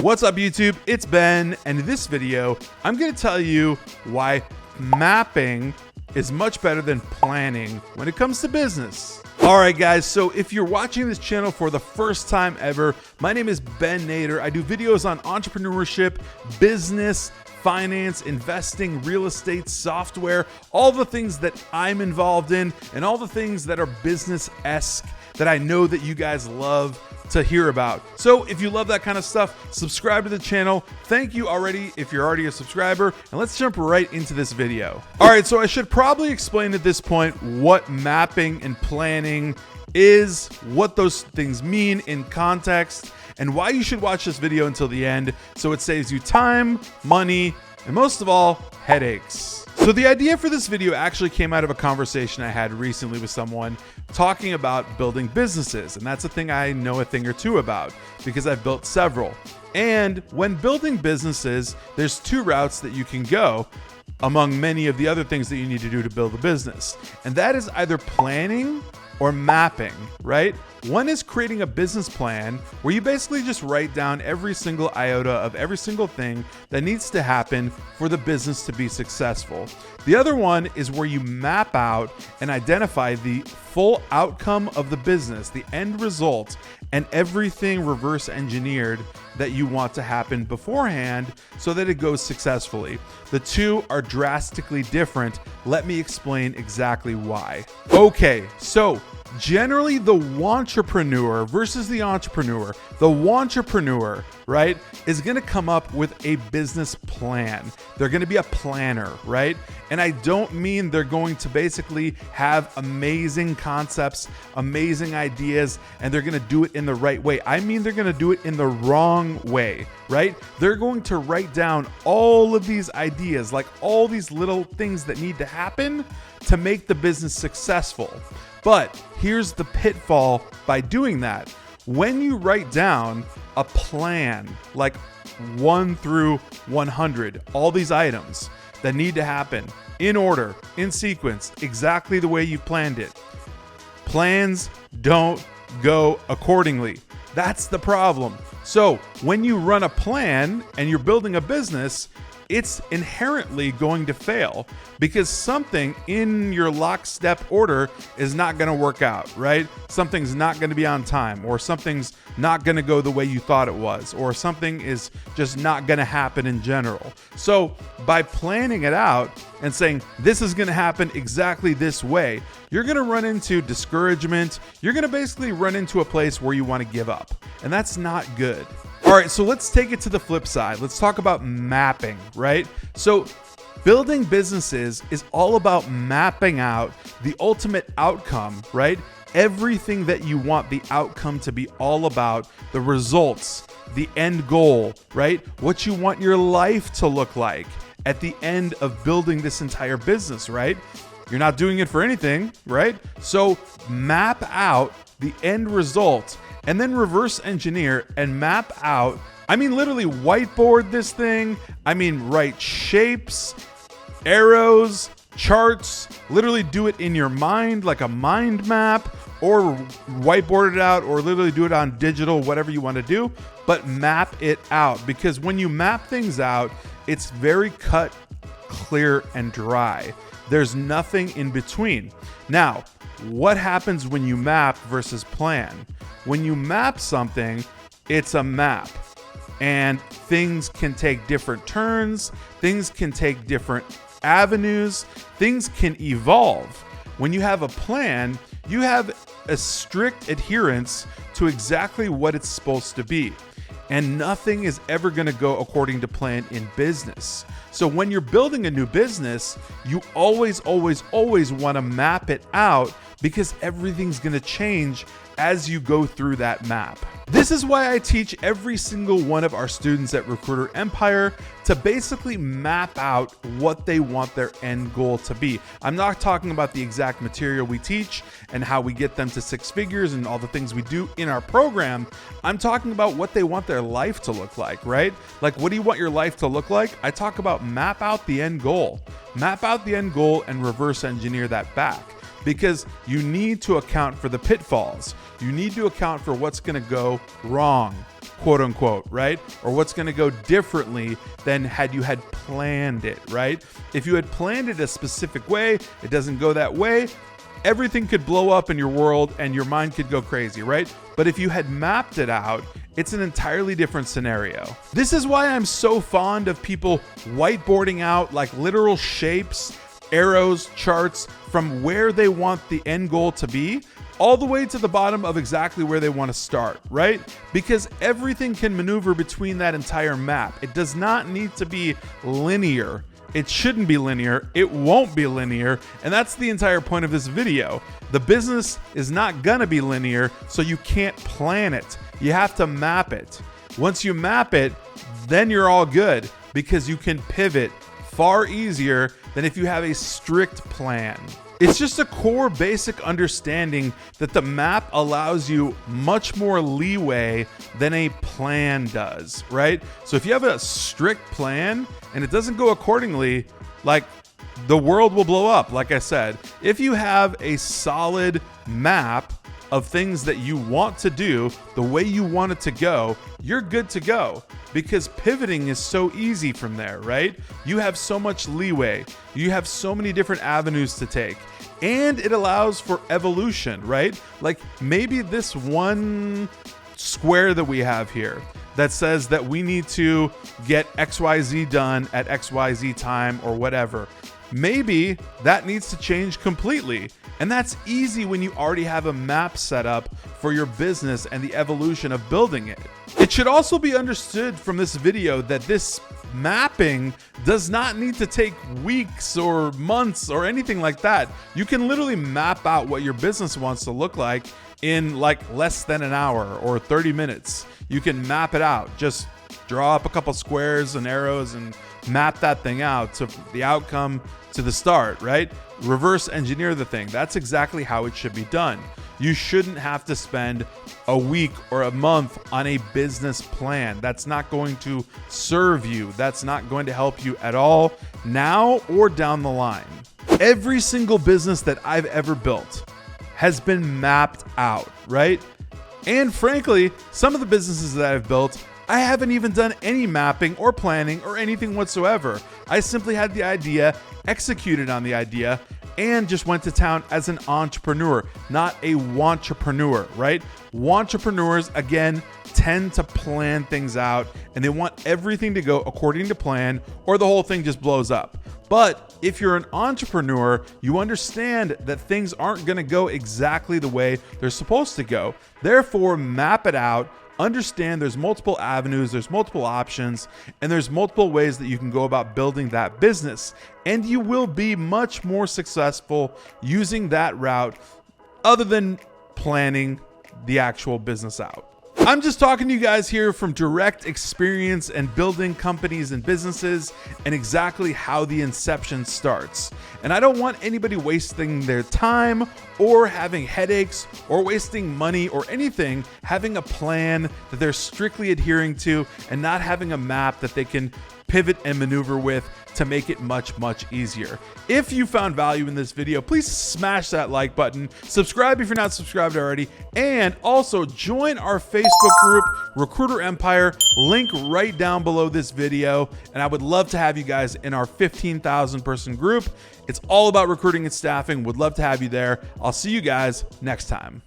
What's up YouTube? It's Ben, and in this video, I'm gonna tell you why mapping is much better than planning when it comes to business. All right guys, so if you're watching this channel for the first time ever, my name is Ben Nader. I do videos on entrepreneurship, business, finance, investing, real estate, software, all the things that I'm involved in and all the things that are business-esque that I know that you guys love to hear about. So if you love that kind of stuff, subscribe to the channel. Thank you already if you're already a subscriber, and let's jump right into this video. All right, so I should probably explain at this point what mapping and planning is, what those things mean in context, and why you should watch this video until the end so it saves you time, money, and most of all, headaches. So the idea for this video actually came out of a conversation I had recently with someone talking about building businesses. And that's a thing I know a thing or two about because I've built several. And when building businesses, there's two routes that you can go among many of the other things that you need to do to build a business. And that is either planning or mapping, right? One is creating a business plan where you basically just write down every single iota of every single thing that needs to happen for the business to be successful. The other one is where you map out and identify the full outcome of the business, the end result, and everything reverse engineered that you want to happen beforehand so that it goes successfully. The two are drastically different. Let me explain exactly why. Okay, so generally the wantrepreneur versus the entrepreneur. The wantrepreneur, right, is gonna come up with a business plan. They're gonna be a planner, right? And I don't mean they're going to basically have amazing concepts, amazing ideas, and they're gonna do it in the right way. I mean, they're gonna do it in the wrong way, right? They're going to write down all of these ideas, like all these little things that need to happen to make the business successful. But here's the pitfall by doing that. When you write down a plan, like 1 through 100, all these items that need to happen in order, in sequence, exactly the way you planned it, plans don't go accordingly. That's the problem. So when you run a plan and you're building a business, it's inherently going to fail because something in your lockstep order is not going to work out, right? Something's not going to be on time, or something's not going to go the way you thought it was, or something is just not going to happen in general. So by planning it out and saying, this is going to happen exactly this way, you're going to run into discouragement. You're going to basically run into a place where you want to give up, and that's not good. All right, so let's take it to the flip side. Let's talk about mapping, right? So building businesses is all about mapping out the ultimate outcome, right? Everything that you want the outcome to be all about, the results, the end goal, right? What you want your life to look like at the end of building this entire business, right? You're not doing it for anything, right? So map out the end result and then reverse engineer and map out, I mean, literally whiteboard this thing. I mean, write shapes, arrows, charts, literally do it in your mind like a mind map, or whiteboard it out, or literally do it on digital, whatever you want to do, but map it out. Because when you map things out, it's very cut, clear, and dry. There's nothing in between. Now, what happens when you map versus plan? When you map something, it's a map, and things can take different turns, things can take different avenues, things can evolve. When you have a plan, you have a strict adherence to exactly what it's supposed to be. And nothing is ever going to go according to plan in business. So when you're building a new business, you always want to map it out because everything's going to change as you go through that map. This is why I teach every single one of our students at Recruiter Empire to basically map out what they want their end goal to be. I'm not talking about the exact material we teach and how we get them to 6 figures and all the things we do in our program. I'm talking about what they want their life to look like, right? Like, what do you want your life to look like? I talk about map out the end goal. Map out the end goal and reverse engineer that back. Because you need to account for the pitfalls. You need to account for what's going to go wrong. quote unquote, right? Or what's going to go differently than had you had planned it, right? If you had planned it a specific way, it doesn't go that way, everything could blow up in your world and your mind could go crazy, right? But if you had mapped it out, it's an entirely different scenario. This is why I'm so fond of people whiteboarding out like literal shapes, arrows, charts from where they want the end goal to be, all the way to the bottom of exactly where they want to start, right? Because everything can maneuver between that entire map. It does not need to be linear. It shouldn't be linear. It won't be linear. And that's the entire point of this video. The business is not gonna be linear, so you can't plan it. You have to map it. Once you map it, then you're all good because you can pivot far easier than if you have a strict plan. It's just a core basic understanding that the map allows you much more leeway than a plan does, right? So if you have a strict plan and it doesn't go accordingly, like the world will blow up, like I said. If you have a solid map of things that you want to do the way you want it to go, you're good to go because pivoting is so easy from there, right? You have so much leeway. You have so many different avenues to take. And it allows for evolution, right? Like maybe this one square that we have here that says that we need to get XYZ done at XYZ time or whatever. Maybe that needs to change completely. And that's easy when you already have a map set up for your business and the evolution of building it. It should also be understood from this video that this mapping does not need to take weeks or months or anything like that. You can literally map out what your business wants to look like in like less than an hour or 30 minutes. You can map it out. Just draw up a couple squares and arrows and map that thing out to the outcome to the start, right? Reverse engineer the thing. That's exactly how it should be done. You shouldn't have to spend a week or a month on a business plan. That's not going to serve you. That's not going to help you at all now or down the line. Every single business that I've ever built has been mapped out, right? And frankly, some of the businesses that I've built, I haven't even done any mapping or planning or anything whatsoever. I simply had the idea, executed on the idea, and just went to town as an entrepreneur, not a wantrepreneur, right? Wantrepreneurs, again, tend to plan things out and they want everything to go according to plan or the whole thing just blows up. But if you're an entrepreneur, you understand that things aren't going to go exactly the way they're supposed to go. Therefore, map it out. Understand there's multiple avenues, there's multiple options, and there's multiple ways that you can go about building that business. And you will be much more successful using that route other than planning the actual business out. I'm just talking to you guys here from direct experience and building companies and businesses and exactly how the inception starts. And I don't want anybody wasting their time or having headaches or wasting money or anything, having a plan that they're strictly adhering to and not having a map that they can pivot and maneuver with to make it much, much easier. If you found value in this video, please smash that like button, subscribe if you're not subscribed already, and also join our Facebook group, Recruiter Empire, link right down below this video. And I would love to have you guys in our 15,000 person group. It's all about recruiting and staffing. Would love to have you there. I'll see you guys next time.